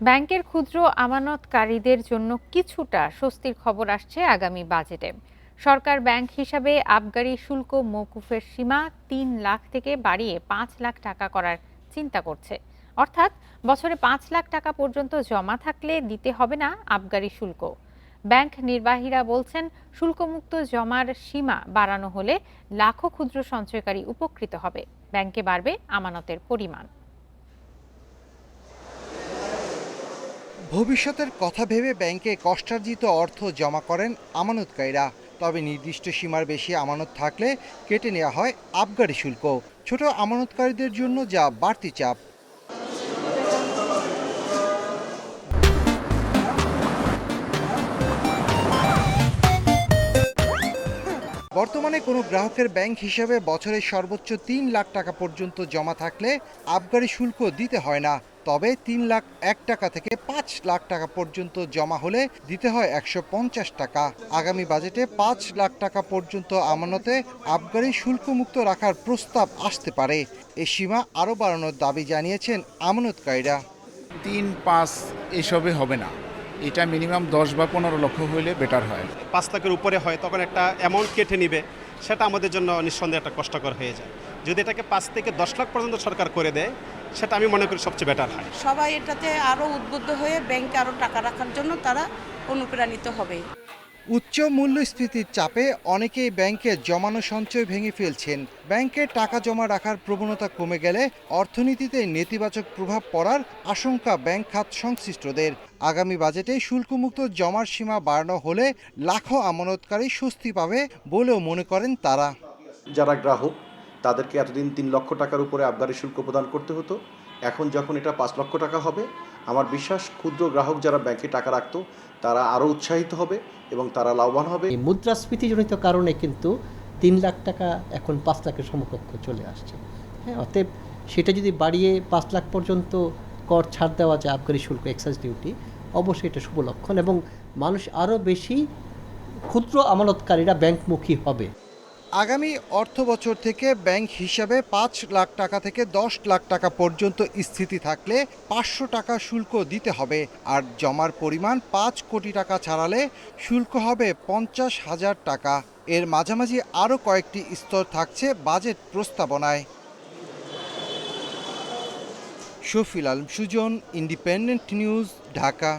ব্যাংকের ক্ষুদ্র আমানতকারীদের জন্য কিছুটা স্বস্তির খবর আসছে আগামী বাজেটে। সরকার ব্যাংক হিসাবে আবগারি শুল্ক মওকুফের সীমা ৩ লাখ থেকে বাড়িয়ে ৫ লাখ টাকা করার চিন্তা করছে। অর্থাৎ বছরে ৫ লাখ টাকা পর্যন্ত জমা থাকলে দিতে হবে না আবগারি শুল্ক। ব্যাংক নির্বাহীরা বলছেন, শুল্কমুক্ত জমার সীমা বাড়ানো হলে লাখো ক্ষুদ্র সঞ্চয়কারী উপকৃত হবে। ব্যাংকে বাড়বে আমানতের পরিমাণ। ভবিষ্যতের কথা ভেবে ব্যাংকে কষ্টার্জিত অর্থ জমা করেন আমানতকারীরা। তবে নির্দিষ্ট সীমার বেশি আমানত থাকলে কেটে নেওয়া হয় আবগারি শুল্ক। ছোট আমানতকারীদের জন্য যা বাড়তি চাপ। বর্তমানে কোনো গ্রাহকের ব্যাংক হিসেবে বছরে সর্বোচ্চ ৩ লাখ টাকা পর্যন্ত জমা থাকলে আবগারি শুল্ক দিতে হয় না। তবে ৩,০০,০০০ টাকা থেকে ৫ লাখ টাকা পর্যন্ত জমা হলে দিতে হয় ১৫০ টাকা। আগামী বাজেটে ৫ লাখ টাকা পর্যন্ত আমানতে আবগারি শুল্কমুক্ত রাখার প্রস্তাব আসতে পারে। এ সীমা আরও বাড়ানোর দাবি জানিয়েছেন আমানতকারীরা। ৩-৫ এসবে হবে না, এটা মিনিমাম ১০ বা ১৫ লক্ষ হইলে বেটার হয়। ৫ লাখের উপরে হয় তখন একটা অ্যামাউন্ট কেটে নিবে, সেটা আমাদের জন্য নিঃসন্দেহে একটা কষ্টকর হয়ে যায়। যদি এটাকে ৫ থেকে ১০ লাখ পর্যন্ত সরকার করে দেয়, সেটা আমি মনে করি সবচেয়ে বেটার হয়। সবাই এটাতে আরও উদ্বুদ্ধ হয়ে ব্যাংকে আরও টাকা রাখার জন্য তারা অনুপ্রাণিত হবে। উচ্চ মূল্যস্ফীতির চাপে অনেকেই ব্যাংকে জমানো সঞ্চয় ভেঙে ফেলছেন। ব্যাংকে টাকা জমা রাখার প্রবণতা কমে গেলে অর্থনীতিতে নেতিবাচক প্রভাব পড়ার আশঙ্কা ব্যাংক খাত সংশ্লিষ্টদের। আগামী বাজেটে শুল্কমুক্ত জমার সীমা বাড়ানো হলে লাখো আমানতকারী স্বস্তি পাবে বলেও মনে করেন তারা। যারা গ্রাহক তাদেরকে এতদিন ৩ লক্ষ টাকার উপরে আবগারি শুল্ক প্রদান করতে হতো, এখন যখন এটা ৫ লক্ষ টাকা হবে, আমার বিশ্বাস ক্ষুদ্র গ্রাহক যারা ব্যাংকে টাকা রাখতো তারা আরও উৎসাহিত হবে এবং তারা লাভবান হবে। এই মুদ্রাস্ফীতিজনিত কারণে কিন্তু ৩ লাখ টাকা এখন ৫ লাখের সমকক্ষ চলে আসছে। হ্যাঁ, অতএব সেটা যদি বাড়িয়ে ৫ লাখ পর্যন্ত কর ছাড় দেওয়া যায় আবগারি শুল্ক, এক্সাইজ ডিউটি, অবশ্যই এটা শুভ লক্ষণ এবং মানুষ আরও বেশি ক্ষুদ্র আমানতকারীরা ব্যাংকমুখী হবে। আগামী অর্থবছর থেকে ব্যাংক হিসাবে ৫ লাখ টাকা থেকে ১০ লাখ টাকা পর্যন্ত স্থিতি থাকলে ৫০০ টাকা শুল্ক দিতে হবে। আর জমার পরিমাণ ৫ কোটি টাকা ছাড়ালে শুল্ক হবে ৫০,০০০ টাকা। এর মাঝামাঝি আরও কয়েকটি স্তর থাকছে বাজেট প্রস্তাবনায়। Shafil Alam Sujan, independent news, Dhaka.